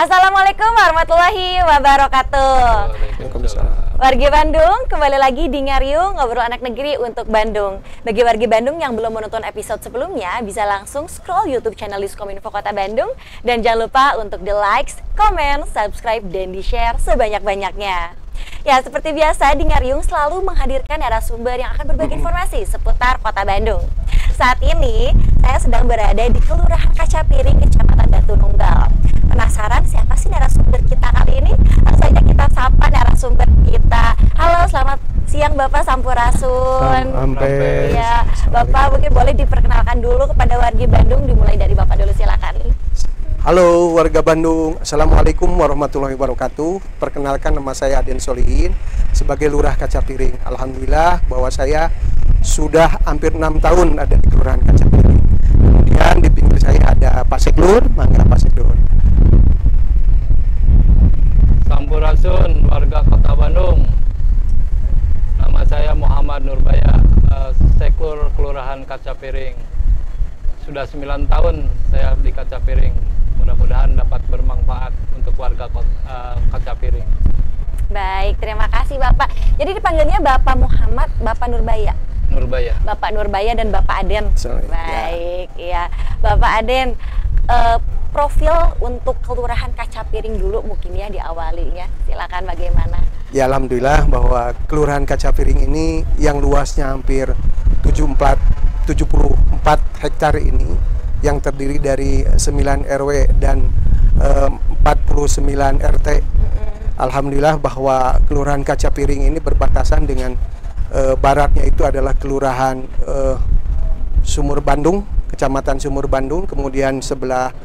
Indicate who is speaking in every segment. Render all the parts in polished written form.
Speaker 1: Assalamualaikum warahmatullahi wabarakatuh.
Speaker 2: Waalaikumsalam.
Speaker 1: Warga Bandung, kembali lagi di Ngariung, ngobrol anak negeri untuk Bandung. Bagi warga Bandung yang belum menonton episode sebelumnya, bisa langsung scroll YouTube channel Diskominfo Kota Bandung. Dan jangan lupa untuk di-like, komen, subscribe, dan di-share sebanyak-banyaknya. Ya, seperti biasa, di Ngariung selalu menghadirkan narasumber yang akan berbagi informasi seputar Kota Bandung. Saat ini, saya sedang berada di Kelurahan Kaca Piring, Kecamatan Batu Nunggal. Penasaran siapa sih narasumber kita kali ini? Langsung saja kita sapa narasumber kita. Halo, selamat siang Bapak Sampurasun. Iya, Bapak mungkin boleh diperkenalkan dulu kepada warga Bandung, dimulai dari Bapak dulu, silakan.
Speaker 2: Halo warga Bandung, Assalamualaikum warahmatullahi wabarakatuh. Perkenalkan, nama saya Aden Solihin sebagai Lurah Kaca Piring. Alhamdulillah bahwa saya sudah hampir 6 tahun ada di Kelurahan Kaca Piring. Kemudian di pinggir saya ada Pak Seklur, mangga Pak Seklur.
Speaker 3: Sampurasun warga Kota Bandung. Nama saya Muhammad Nurbaya, Seklur Kelurahan Kaca Piring. Sudah 9 tahun saya di Kaca Piring. Mudah-mudahan dapat bermanfaat untuk warga Kaca Piring.
Speaker 1: Baik, terima kasih Bapak. Jadi dipanggilnya Bapak Muhammad, Bapak Nurbaya.
Speaker 3: Nurbaya.
Speaker 1: Bapak Nurbaya dan Bapak Aden. Baik, ya. Bapak Aden, profil untuk Kelurahan Kaca Piring dulu mungkin ya diawalinya. Silakan bagaimana?
Speaker 2: Ya, alhamdulillah bahwa Kelurahan Kaca Piring ini yang luasnya hampir 74 hektar ini, yang terdiri dari 9 RW dan 49 RT. Alhamdulillah bahwa Kelurahan Kaca Piring ini berbatasan dengan baratnya itu adalah Kelurahan Sumur Bandung, Kecamatan Sumur Bandung, kemudian sebelah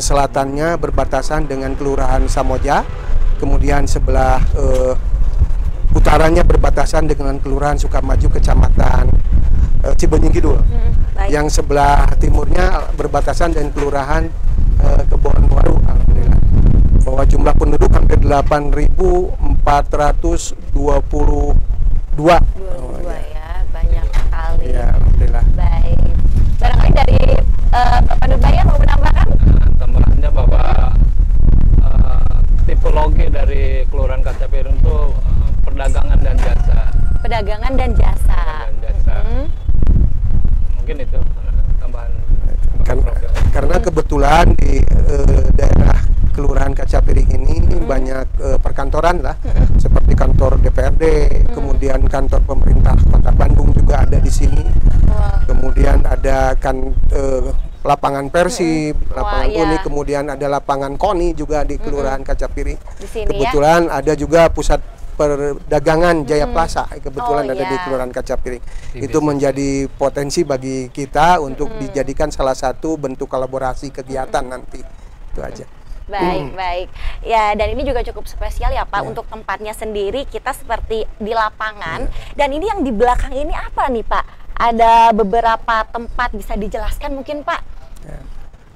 Speaker 2: selatannya berbatasan dengan Kelurahan Samoja, kemudian sebelah utaranya berbatasan dengan Kelurahan Sukamaju, Kecamatan Cibenying Kidul. Yang sebelah timurnya berbatasan dengan Kelurahan Kebonwaru. Alhamdulillah bahwa jumlah penduduk hampir 8.422.
Speaker 1: Ya, banyak sekali.
Speaker 2: Ya, alhamdulillah.
Speaker 1: Baik. Barangkali dari Bapak Nurbaya mau menambahkan?
Speaker 3: Tambahannya bahwa tipologi dari Kelurahan Kaca Piring itu perdagangan dan jasa.
Speaker 1: Pedagangan dan jasa.
Speaker 3: Mungkin itu tambahan.
Speaker 2: Karena kebetulan di daerah Kelurahan Kaca Piring ini banyak perkantoran lah, seperti kantor DPRD, kemudian kantor pemerintah Kota Bandung juga ada di sini. Kemudian ada lapangan Persib, lapangan Uni, kemudian ada lapangan KONI juga di Kelurahan Kaca Piring.
Speaker 1: Di sini,
Speaker 2: kebetulan ada juga pusat perdagangan Jaya Plaza, kebetulan ada di Kelurahan Kaca Piring. Itu menjadi potensi bagi kita untuk dijadikan salah satu bentuk kolaborasi kegiatan nanti. Itu aja.
Speaker 1: Baik, baik. Ya, dan ini juga cukup spesial ya Pak, untuk tempatnya sendiri kita seperti di lapangan. Dan ini yang di belakang ini apa nih Pak? Ada beberapa tempat, bisa dijelaskan mungkin Pak?
Speaker 2: Ya.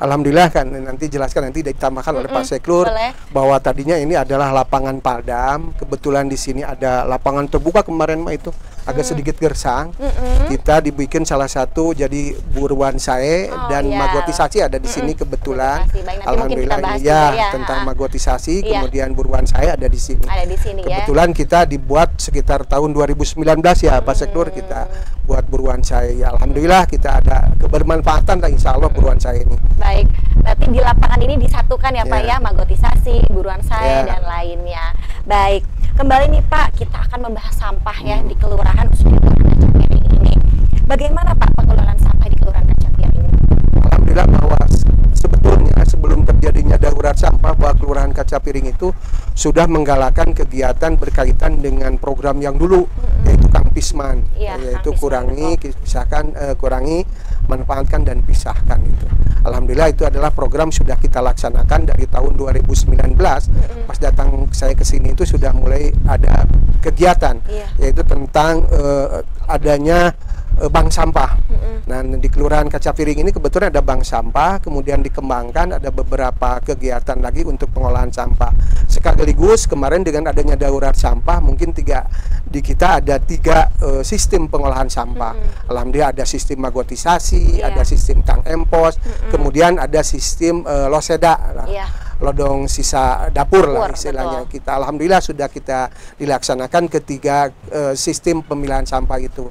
Speaker 2: Alhamdulillah kan nanti jelaskan, nanti ditambahkan oleh Pak Seklur bahwa tadinya ini adalah lapangan Paldam. Kebetulan di sini ada lapangan terbuka kemarin itu agak sedikit gersang. Kita dibikin salah satu jadi buruan sae dan magotisasi ada di sini kebetulan. Alhamdulillah ini ya tentang magotisasi, kemudian buruan sae ada di sini.
Speaker 1: Ada di sini
Speaker 2: kebetulan kita dibuat sekitar tahun 2019 ya Pak Seklur, kita buat buruan sae. Ya, alhamdulillah kita ada kebermanfaatan lah insya Allah buruan sae ini.
Speaker 1: Baik, berarti di lapangan ini disatukan ya Pak ya, magotisasi, buruan sae dan lainnya. Baik, kembali nih Pak, kita akan membahas sampah ya di Kelurahan khususnya Kelurahan Kaca Piring ini. Bagaimana Pak pengelolaan sampah di Kelurahan Kaca Piring?
Speaker 2: Alhamdulillah bahwa sebetulnya sebelum terjadinya darurat sampah, bahwa Kelurahan Kaca Piring itu sudah menggalakkan kegiatan berkaitan dengan program yang dulu, yaitu Kang Pisman, yaitu kurangi, manfaatkan dan pisahkan itu. Alhamdulillah itu adalah program sudah kita laksanakan dari tahun 2019. Pas datang saya ke sini itu sudah mulai ada kegiatan, yaitu tentang adanya bank sampah. Nah, di Kelurahan Kaca Piring ini kebetulan ada bank sampah, kemudian dikembangkan ada beberapa kegiatan lagi untuk pengolahan sampah. Sekaligus kemarin dengan adanya darurat sampah, mungkin di kita ada 3 sistem pengolahan sampah. Alhamdulillah ada sistem magotisasi, ada sistem tang empos, kemudian ada sistem loseda. lodong sisa dapur lah istilahnya.
Speaker 1: Betul.
Speaker 2: Kita alhamdulillah sudah kita dilaksanakan ketiga sistem pemilahan sampah itu.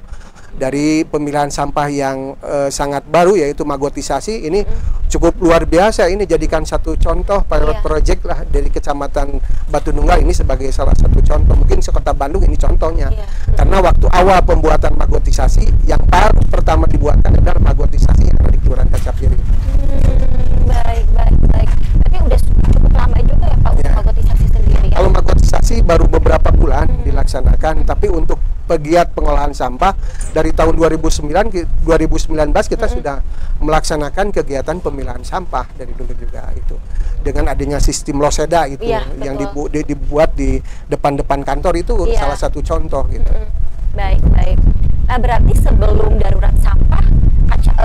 Speaker 2: Dari pemilahan sampah yang sangat baru yaitu magotisasi ini cukup luar biasa, ini jadikan satu contoh pilot project lah dari Kecamatan Batu Nunggal ini sebagai salah satu contoh, mungkin sekota Bandung ini contohnya. Karena waktu awal pembuatan magotisasi yang pertama dibuatkan adalah magotisasi yang ada di Kelurahan Kaca Piring.
Speaker 1: Baik. Tapi udah cukup lama juga ya Pak untuk magotisasi sendiri ya?
Speaker 2: Kalau magotisasi baru beberapa bulan dilaksanakan, tapi untuk pegiat pengolahan sampah dari tahun 2019 kita sudah melaksanakan kegiatan pemilahan sampah dari dulu juga itu dengan adanya sistem loseda itu yang dibuat di depan kantor itu salah satu contoh gitu.
Speaker 1: Baik. Nah berarti sebelum darurat sampah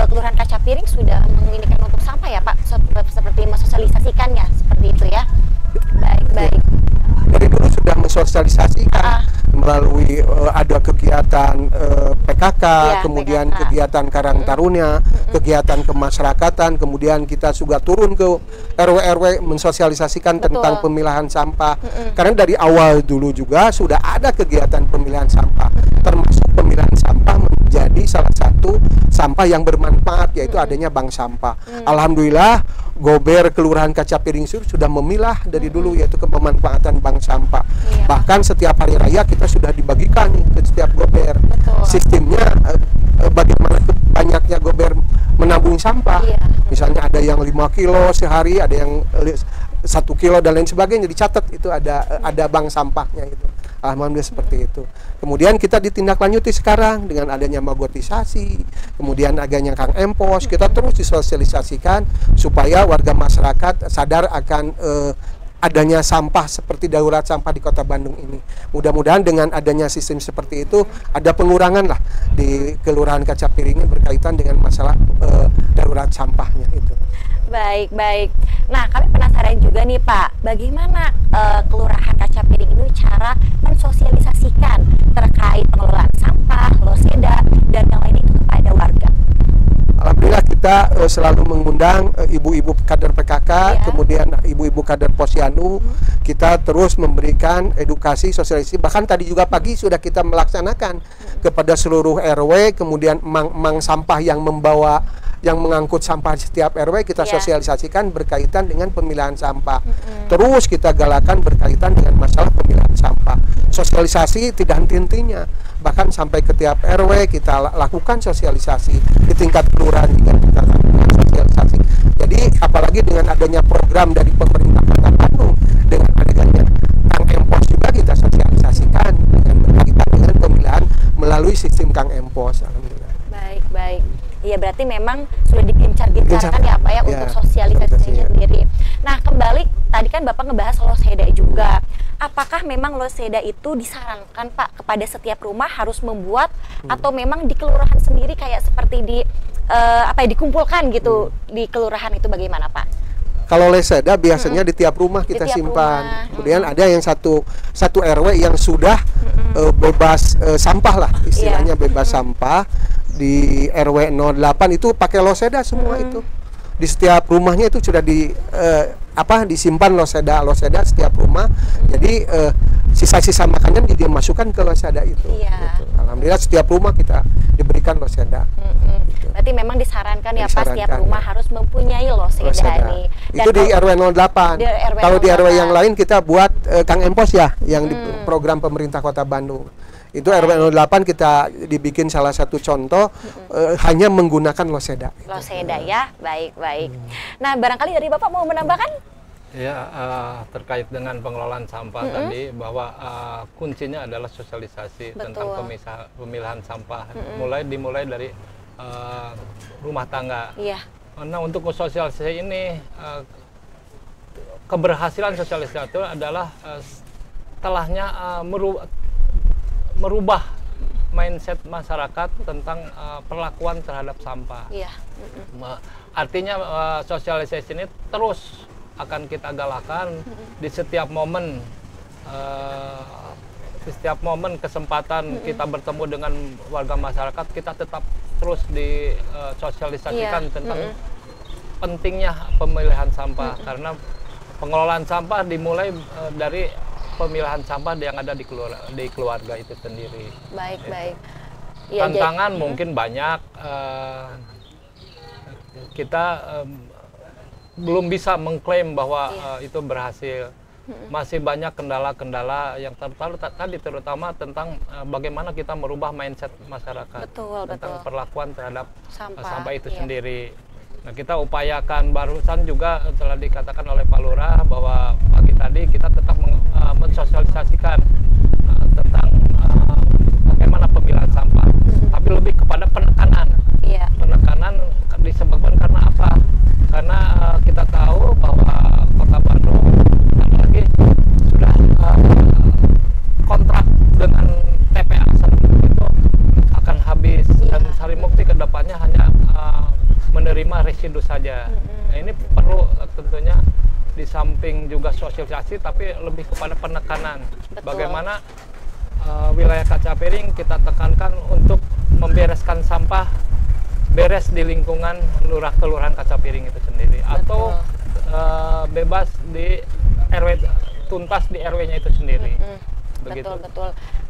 Speaker 1: Kelurahan Kaca Piring sudah menginikan untuk sampah ya Pak, seperti mensosialisasikannya seperti itu ya. Baik.
Speaker 2: Dari dulu sudah mensosialisasikan melalui ada kegiatan PKK, kemudian PKK. Kegiatan Karang Taruna, kegiatan kemasyarakatan, kemudian kita juga turun ke RW-RW mensosialisasikan tentang pemilahan sampah. Karena dari awal dulu juga sudah ada kegiatan pemilahan sampah, termasuk pemilahan sampah menjadi salah satu sampah yang bermanfaat, yaitu adanya bank sampah. Alhamdulillah Gober Kelurahan Kaca Piring Sur sudah memilah dari dulu, yaitu ke pemanfaatan bank sampah. Bahkan setiap hari raya kita sudah dibagikan ke setiap gober. Sistemnya bagaimana banyaknya gober menabung sampah. Misalnya ada yang 5 kilo sehari, ada yang 1 kilo dan lain sebagainya, dicatat itu ada bank sampahnya itu. Alhamdulillah seperti itu. Kemudian kita ditindaklanjuti sekarang dengan adanya magotisasi, kemudian adanya Kang Empos, kita terus disosialisasikan supaya warga masyarakat sadar akan adanya sampah seperti darurat sampah di Kota Bandung ini. Mudah-mudahan dengan adanya sistem seperti itu ada pengurangan lah di Kelurahan Kaca Piring berkaitan dengan masalah darurat sampahnya itu.
Speaker 1: Baik. Nah, kami penasaran juga nih Pak, bagaimana Kelurahan Kaca Piring ini cara mensosialisasikan terkait pengelolaan sampah, loseda, dan yang lain itu kepada warga?
Speaker 2: Alhamdulillah kita selalu mengundang ibu-ibu kader PKK, kemudian ibu-ibu kader Posyandu. Kita terus memberikan edukasi, sosialisasi. Bahkan tadi juga pagi sudah kita melaksanakan kepada seluruh RW, kemudian emang sampah yang mengangkut sampah setiap RW kita sosialisasikan berkaitan dengan pemilahan sampah. Terus kita galakan berkaitan dengan masalah pemilahan sampah. Sosialisasi tidak henti-hentinya. Bahkan sampai ke tiap RW kita lakukan sosialisasi, di tingkat kelurahan juga kita lakukan sosialisasi. Jadi apalagi dengan adanya program dari pemerintah Kota Bandung, dengan adanya Kang Empos juga kita sosialisasikan dengan berkaitan dengan pemilahan melalui sistem Kang Empos. Alhamdulillah.
Speaker 1: Baik. Iya, berarti memang sudah digencar-gencarkan ya Pak ya untuk sosialisasinya sendiri. Nah, kembali tadi kan Bapak ngebahas loseda juga. Apakah memang loseda itu disarankan Pak kepada setiap rumah harus membuat atau memang di kelurahan sendiri kayak seperti dikumpulkan gitu di kelurahan itu bagaimana Pak?
Speaker 2: Kalau loseda biasanya di tiap rumah kita simpan. Kemudian ada yang satu RW yang sudah bebas sampah lah istilahnya, bebas sampah. Di RW 08 itu pakai loseda semua itu. Di setiap rumahnya itu sudah disimpan loseda setiap rumah. Jadi sisa-sisa makanan dia masukkan ke loseda itu. Gitu. Alhamdulillah setiap rumah kita diberikan loseda. Gitu.
Speaker 1: Berarti memang disarankan ya Pak setiap rumah harus mempunyai loseda nih.
Speaker 2: Dan itu di RW 08. Kalau di RW yang lain kita buat Kang Empos ya, yang di program pemerintah Kota Bandung. Itu RW 08 kita dibikin salah satu contoh hanya menggunakan loseda.
Speaker 1: Loseda ya, baik. Nah, barangkali dari Bapak mau menambahkan?
Speaker 3: Ya, terkait dengan pengelolaan sampah tadi, bahwa kuncinya adalah sosialisasi tentang pemilahan sampah. Dimulai dari rumah tangga. Nah, untuk sosialisasi ini, keberhasilan sosialisasi itu adalah setelahnya merubah mindset masyarakat tentang perlakuan terhadap sampah. Artinya sosialisasi ini terus akan kita galakan di setiap momen, kesempatan kita bertemu dengan warga masyarakat, kita tetap terus disosialisasikan tentang pentingnya pemilihan sampah. Karena pengelolaan sampah dimulai dari pemilahan sampah yang ada di keluarga itu sendiri.
Speaker 1: Baik,
Speaker 3: gitu.
Speaker 1: baik. Ya,
Speaker 3: Tantangan mungkin banyak, kita belum bisa mengklaim bahwa itu berhasil. Masih banyak kendala-kendala yang terutama tentang bagaimana kita merubah mindset masyarakat.
Speaker 1: Betul,
Speaker 3: tentang perlakuan terhadap sampah itu
Speaker 1: iya.
Speaker 3: sendiri. Nah, kita upayakan, barusan juga telah dikatakan oleh Pak Lurah bahwa pagi tadi kita tetap mensosialisasikan tentang bagaimana pemilahan sampah, tapi lebih kepada penekanan.
Speaker 1: Iya.
Speaker 3: Penekanan disebabkan karena apa? Karena kita tahu bahwa Kota Bandung apalagi sudah kontrak dengan TPA Sarimukti itu akan habis, dan Sarimukti kedepannya hanya menerima residu saja. Nah, ini perlu tentunya di samping juga sosialisasi, tapi lebih kepada penekanan.
Speaker 1: Betul.
Speaker 3: Bagaimana wilayah kaca piring kita tekankan untuk membereskan sampah beres di lingkungan kelurahan kaca piring itu sendiri. Betul. Atau bebas di RW, tuntas di RW-nya itu sendiri. Begitu.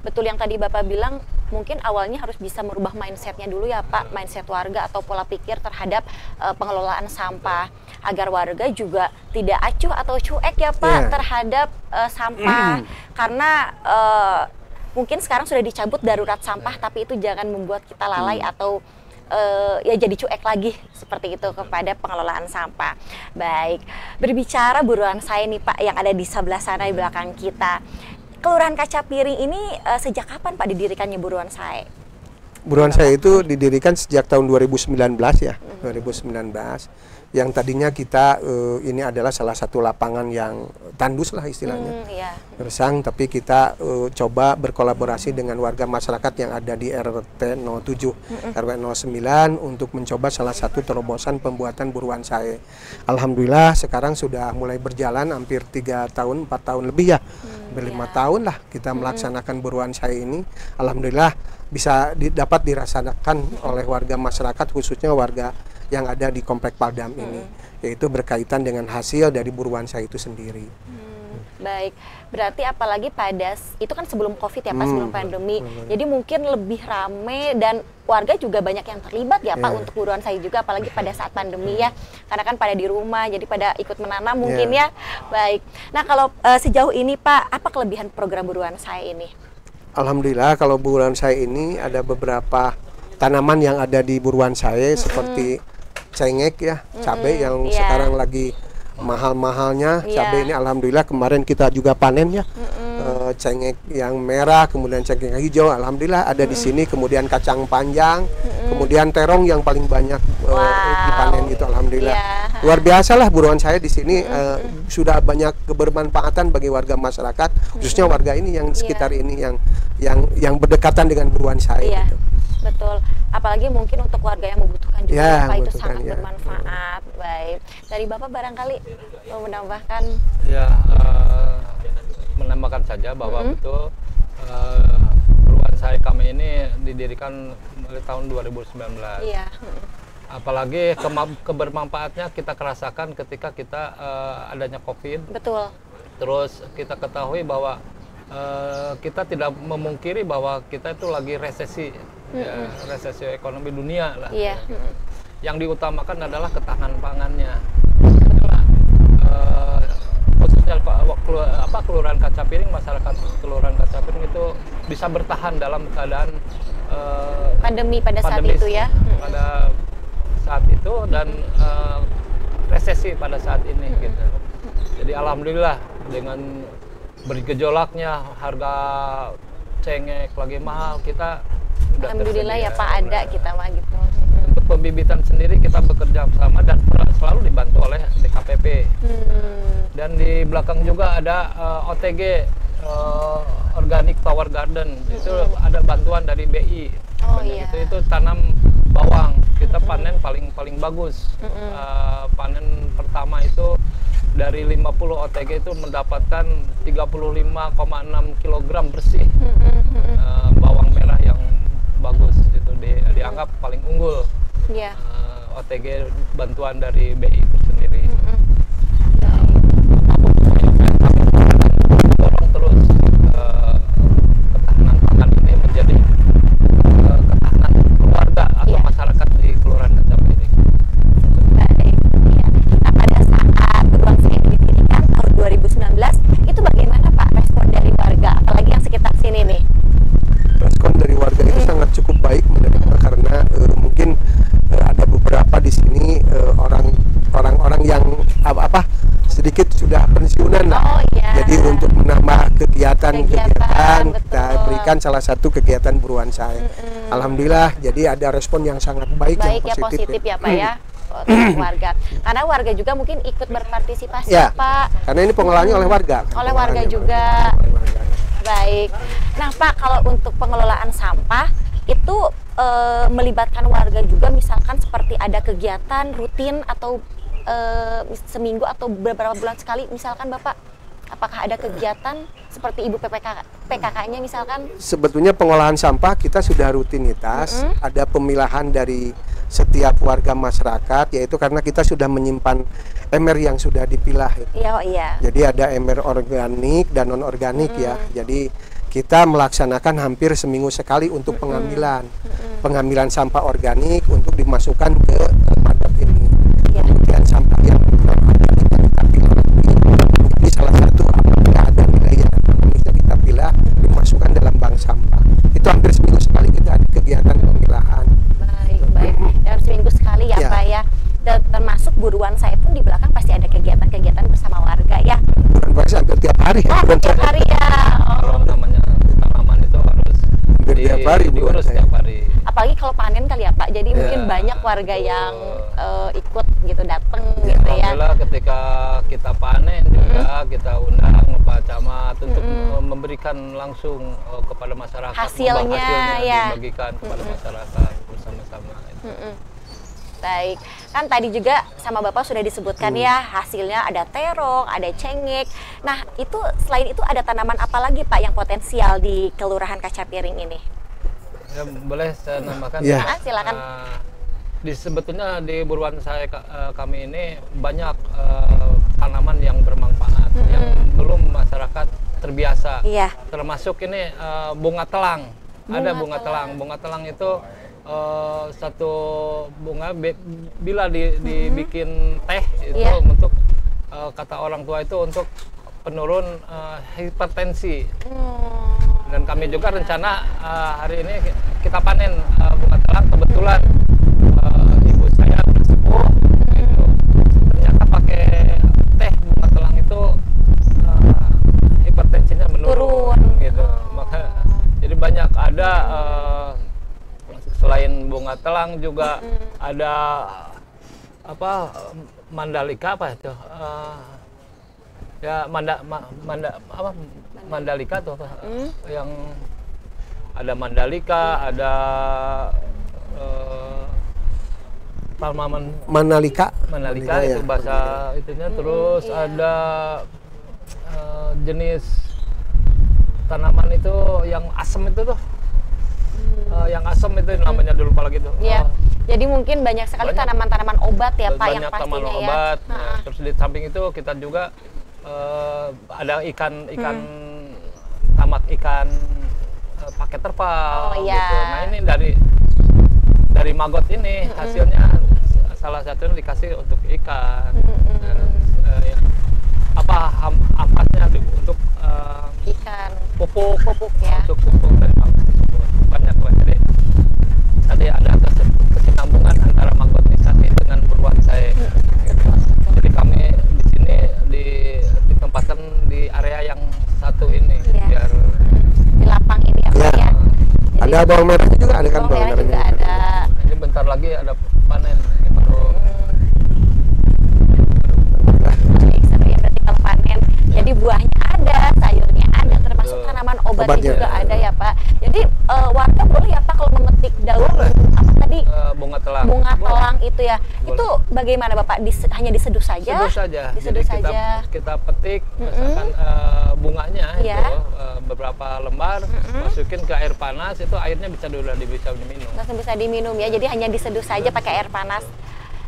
Speaker 1: Betul yang tadi Bapak bilang, mungkin awalnya harus bisa merubah mindsetnya dulu ya Pak, mindset warga atau pola pikir terhadap pengelolaan sampah, agar warga juga tidak acuh atau cuek ya Pak terhadap sampah, karena mungkin sekarang sudah dicabut darurat sampah, tapi itu jangan membuat kita lalai atau ya jadi cuek lagi seperti itu kepada pengelolaan sampah. Baik, berbicara buruan saya nih Pak yang ada di sebelah sana di belakang kita, Kelurahan Kaca Piring ini sejak kapan Pak didirikannya buruan saya?
Speaker 2: Buruan saya itu didirikan sejak tahun 2019 ya, 2019. Yang tadinya kita ini adalah salah satu lapangan yang tandus lah istilahnya, gersang, tapi kita coba berkolaborasi dengan warga masyarakat yang ada di RT 07, RW 09 untuk mencoba salah satu terobosan pembuatan buruan sae. Alhamdulillah sekarang sudah mulai berjalan hampir 3 tahun, 4 tahun lebih ya, 5 tahun lah kita melaksanakan buruan sae ini. Alhamdulillah bisa dapat dirasakan oleh warga masyarakat, khususnya warga yang ada di Komplek Paldam ini, yaitu berkaitan dengan hasil dari buruan saya itu sendiri.
Speaker 1: Baik, berarti apalagi pada itu kan sebelum COVID ya Pak, sebelum pandemi, jadi mungkin lebih rame dan warga juga banyak yang terlibat ya Pak untuk buruan saya juga, apalagi pada saat pandemi ya, karena kan pada di rumah, jadi pada ikut menanam mungkin ya. Baik, nah kalau sejauh ini Pak, apa kelebihan program buruan saya ini?
Speaker 2: Alhamdulillah kalau buruan saya ini ada beberapa tanaman yang ada di buruan saya seperti cengek ya, cabai yang sekarang lagi mahal-mahalnya. Cabai ini alhamdulillah kemarin kita juga panen ya. Cengek yang merah, kemudian cengek hijau, alhamdulillah ada di sini. Kemudian kacang panjang, kemudian terong yang paling banyak dipanen gitu, alhamdulillah. Luar biasa lah buruan saya di sini, sudah banyak kebermanfaatan bagi warga masyarakat, khususnya warga ini yang sekitar ini yang berdekatan dengan buruan saya. Gitu.
Speaker 1: Betul, apalagi mungkin untuk warga yang membutuhkan juga Pak, itu sangat bermanfaat. Baik, dari Bapak barangkali mau menambahkan? Ya,
Speaker 3: menambahkan saja bahwa betul buruan saya kami ini didirikan mulai tahun 2019. Iya. Apalagi kebermanfaatnya kita rasakan ketika kita adanya COVID.
Speaker 1: Betul.
Speaker 3: Terus kita ketahui bahwa kita tidak memungkiri bahwa kita itu lagi resesi. Resesi ekonomi dunia lah. Yang diutamakan adalah ketahanan pangannya. Karena khususnya Kelurahan Kaca Piring, masyarakat Kelurahan Kaca Piring itu bisa bertahan dalam keadaan
Speaker 1: pandemi pada saat itu ya.
Speaker 3: Pada saat itu dan resesi pada saat ini gitu. Jadi alhamdulillah dengan bergejolaknya harga cengek lagi mahal, kita
Speaker 1: alhamdulillah ya Pak ada kita mah gitu.
Speaker 3: Untuk pembibitan sendiri kita bekerja bersama dan selalu dibantu oleh DKPP. Dan di belakang juga ada OTG, Organic Tower Garden. Itu ada bantuan dari BI. Itu tanam bawang. Kita panen paling bagus. Panen pertama itu dari 50 OTG itu mendapatkan 35,6 kg bersih bawang merah yang bagus, itu dianggap paling unggul. OTG bantuan dari BI itu sendiri.
Speaker 2: menambah kegiatan kita
Speaker 1: betul.
Speaker 2: berikan salah satu kegiatan buruan saya. Alhamdulillah, jadi ada respon yang sangat baik yang
Speaker 1: positif ya Pak ya. Untuk warga, karena warga juga mungkin ikut berpartisipasi
Speaker 2: ya,
Speaker 1: Pak.
Speaker 2: Karena ini pengolahannya oleh warga.
Speaker 1: Oleh warga juga. Baik. Nah Pak, kalau untuk pengelolaan sampah itu melibatkan warga juga, misalkan seperti ada kegiatan rutin atau seminggu atau beberapa bulan sekali, misalkan Bapak, apakah ada kegiatan seperti Ibu PKK-nya misalkan?
Speaker 2: Sebetulnya pengolahan sampah kita sudah rutinitas, ada pemilahan dari setiap warga masyarakat, yaitu karena kita sudah menyimpan ember yang sudah dipilah.
Speaker 1: Iya.
Speaker 2: Jadi ada ember organik dan non organik ya. Jadi kita melaksanakan hampir seminggu sekali untuk pengambilan sampah organik untuk dimasukkan ke market ini. Kemudian sampah yang non organik kita pilah lagi. Jadi salah satu apabila ada nilai yang bisa kita pilah dimasukkan dalam bank sampah. Itu hampir seminggu sekali kita ada kegiatan pemilahan.
Speaker 1: Baik. Dalam seminggu sekali ya Pak ya. Dan termasuk buruan saya pun di belakang pasti ada kegiatan-kegiatan bersama warga ya.
Speaker 2: Buruan saya hampir tiap hari.
Speaker 1: Tiap hari ya.
Speaker 3: Kalau namanya tanaman itu harus
Speaker 2: tiap hari,
Speaker 3: diurus tiap hari.
Speaker 1: Apalagi kalau panen kali ya Pak. Jadi mungkin banyak warga yang ikut gitu, datang gitu ya.
Speaker 3: Alhamdulillah ketika kita panen juga kita undang Pak Camat untuk memberikan langsung kepada masyarakat.
Speaker 1: Hasilnya ya.
Speaker 3: Dibagikan kepada masyarakat bersama-sama.
Speaker 1: Baik, kan tadi juga sama Bapak sudah disebutkan ya, hasilnya ada terong, ada cengkeh. Nah, itu selain itu ada tanaman apa lagi Pak yang potensial di Kelurahan Kacapiring ini?
Speaker 3: Ya, boleh saya nambahkan?
Speaker 2: Ya.
Speaker 1: Silakan.
Speaker 3: Sebetulnya di buruan saya kami ini banyak tanaman yang bermanfaat, yang belum masyarakat terbiasa.
Speaker 1: Iya.
Speaker 3: Termasuk ini bunga telang. Ada bunga telang. Bunga telang itu satu bunga bila dibikin teh itu untuk kata orang tua itu untuk penurun hipertensi. Dan kami juga rencana hari ini kita panen bunga telang. Kebetulan ibu saya bersepuh gitu. Ternyata pakai teh bunga telang itu hipertensinya menurun gitu. Maka jadi banyak ada selain bunga telang juga ada apa Mandalika apa itu ya Mandalika tuh apa yang ada Mandalika, ada
Speaker 2: Manalika
Speaker 3: itu bahasa itunya. Terus ada jenis tanaman itu yang asam itu tuh. Yang asam itu namanya dulu lupa lagi tuh.
Speaker 1: Iya. Jadi mungkin banyak sekali tanaman-tanaman obat ya Pak yang pastinya
Speaker 3: tanaman obat. Terus di samping itu kita juga ada ikan tamak ikan pakai terpal gitu. Nah, ini dari maggot ini hasilnya salah satunya dikasih untuk ikan. Ampasnya untuk
Speaker 1: ikan
Speaker 3: pupuk
Speaker 1: ya.
Speaker 3: Untuk pupuk dari banyak. Jadi tadi ada kesinambungan antara maggotisasi dengan buruan saya. Jadi kami di sini ditempatkan di area yang satu ini biar
Speaker 1: di lapang ini ya Pak ya. Jadi,
Speaker 2: ada bawang merahnya juga ada kan,
Speaker 1: bawang merah juga ada.
Speaker 3: Ini bentar lagi ada panen. Ini baru
Speaker 1: seru ya berarti kalau panen. Jadi buahnya ada, sayurnya ada, termasuk tanaman obatnya juga ada ya Pak. Jadi warga boleh ya Pak kalau memetik daun apa tadi
Speaker 3: bunga telang.
Speaker 1: Bunga telang itu ya. Boleh. Itu bagaimana Bapak? Hanya diseduh saja?
Speaker 3: Seduh saja.
Speaker 1: Diseduh
Speaker 3: jadi
Speaker 1: saja.
Speaker 3: Kita petik misalkan bunganya itu beberapa lembar, masukin ke air panas, itu airnya bisa diminum.
Speaker 1: Langsung bisa diminum ya. Jadi hanya diseduh saja pakai air panas.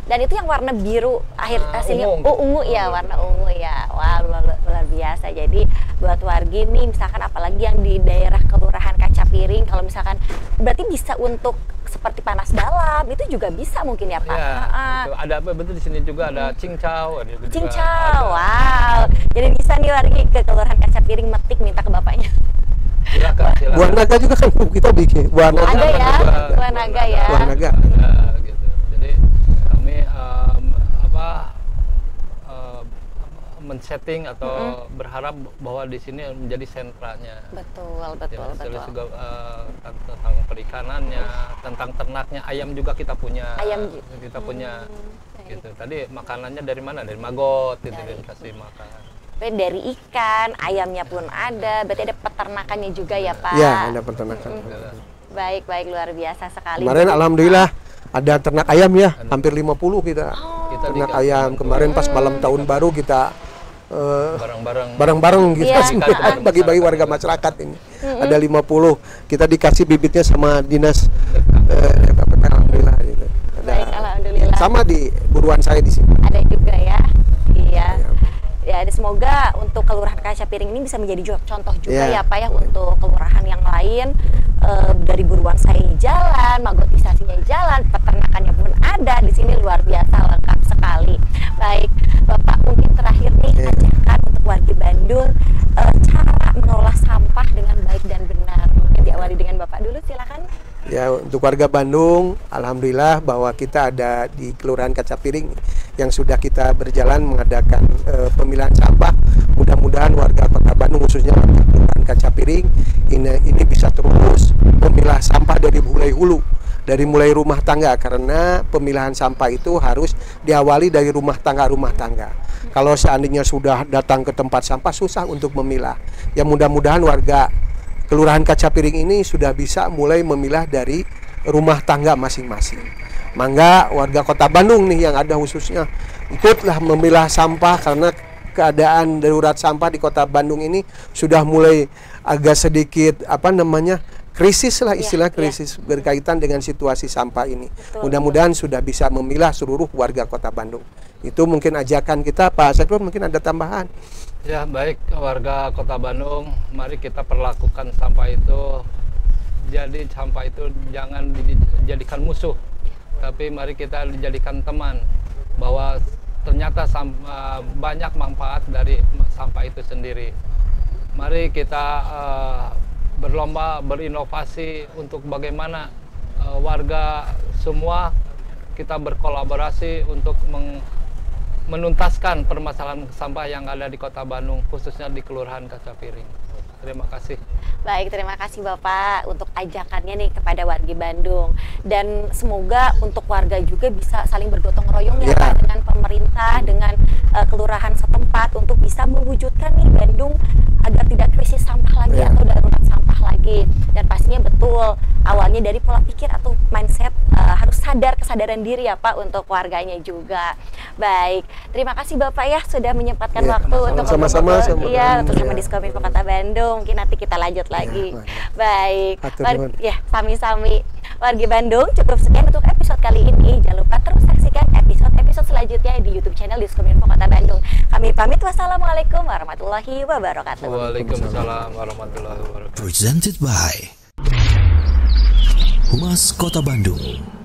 Speaker 1: Dan itu yang warna biru hasilnya ungu ya, warna ungu ya. Wah, luar biasa. Jadi buat warga nih misalkan apalagi yang di daerah Kelurahan Kacapiring, kalau misalkan berarti bisa untuk seperti panas dalam itu juga bisa mungkin ya Pak.
Speaker 3: Ya, itu ada betul di sini juga ada cincau.
Speaker 1: Cincau, wow. Jadi bisa nih warga ke Kelurahan Kacapiring metik minta ke bapaknya.
Speaker 3: Silakan.
Speaker 2: Buah naga juga kan kita bikin. Buah naga.
Speaker 1: Ada ya, buah naga ya.
Speaker 2: Buah naga.
Speaker 3: Gitu. Jadi kami men-setting atau berharap bahwa di sini menjadi sentranya.
Speaker 1: Betul.
Speaker 3: Juga tentang perikanannya, tentang ternaknya, ayam juga kita punya. Gitu. Tadi makanannya dari mana? Dari Magot gitu, dikasih makan.
Speaker 1: Dari ikan, ayamnya pun ada. Berarti ada peternakannya juga ya, Pak?
Speaker 2: Ya, ada peternakan.
Speaker 1: Baik, luar biasa sekali.
Speaker 2: Kemarin alhamdulillah ada ternak ayam ya, hampir 50 kita. Ternak ayam. Kemarin pas malam tahun baru kita bareng-bareng gitu, bagi-bagi warga masyarakat ini. Ada 50, kita dikasih bibitnya sama dinas alhamdulillah gitu.
Speaker 1: Baik, alhamdulillah.
Speaker 2: Sama di buruan saya di sini.
Speaker 1: Ada juga ya. Iya. Ya, semoga untuk Kelurahan Kaca Piring ini bisa menjadi contoh juga ya Pak ya untuk kelurahan yang lain. Dari buruan saya jalan, magotisasinya jalan, peternakannya pun ada di sini, luar biasa lengkap sekali. Baik, Bapak, mungkin terakhir nih ajakan untuk warga Bandung cara mengelola sampah dengan baik dan benar. Mungkin diawali dengan Bapak dulu, silakan.
Speaker 2: Ya, untuk warga Bandung, alhamdulillah bahwa kita ada di Kelurahan Kaca Piring yang sudah kita berjalan mengadakan pemilahan sampah. Mudah-mudahan warga Kota Bandung, khususnya warga Kelurahan Kaca Piring, ini bisa terus memilah sampah dari mulai hulu, dari mulai rumah tangga, karena pemilahan sampah itu harus diawali dari rumah tangga. Kalau seandainya sudah datang ke tempat sampah, susah untuk memilah. Ya, mudah-mudahan warga Kelurahan Kaca Piring ini sudah bisa mulai memilah dari rumah tangga masing-masing. Mangga warga Kota Bandung nih yang ada khususnya ikutlah memilah sampah, karena keadaan darurat sampah di Kota Bandung ini sudah mulai agak sedikit krisis lah, istilah krisis berkaitan dengan situasi sampah ini. Mudah-mudahan sudah bisa memilah seluruh warga Kota Bandung. Itu mungkin ajakan kita, Pak Sektor, mungkin ada tambahan.
Speaker 3: Ya, baik warga Kota Bandung, mari kita perlakukan sampah itu, jadi sampah itu jangan dijadikan musuh, tapi mari kita dijadikan teman, bahwa ternyata banyak manfaat dari sampah itu sendiri. Mari kita berlomba, berinovasi untuk bagaimana warga semua kita berkolaborasi untuk menuntaskan permasalahan sampah yang ada di Kota Bandung, khususnya di Kelurahan Kaca Piring. Terima kasih.
Speaker 1: Baik, terima kasih Bapak untuk ajakannya nih kepada warga Bandung. Dan semoga untuk warga juga bisa saling bergotong royong ya Pak, dengan pemerintah, dengan kelurahan setempat untuk bisa mewujudkan nih Bandung agar tidak krisis sampah lagi atau darurat sampah lagi. Dan pastinya betul, awalnya dari pola pikir atau mindset harus kesadaran diri ya Pak untuk warganya juga. Baik, terima kasih Bapak ya sudah menyempatkan waktu untuk
Speaker 2: sama-sama
Speaker 1: bersama Diskominfo Kota Bandung. Mungkin nanti kita lanjut lagi. Baik, sami-sami. Warga Bandung, cukup sekian untuk episode kali ini. Jangan lupa terus saksikan episode selanjutnya di YouTube channel Diskominfo Kota Bandung. Kami pamit, wassalamualaikum warahmatullahi wabarakatuh.
Speaker 3: Waalaikumsalam warahmatullahi wabarakatuh.
Speaker 4: Presented by Humas Kota Bandung.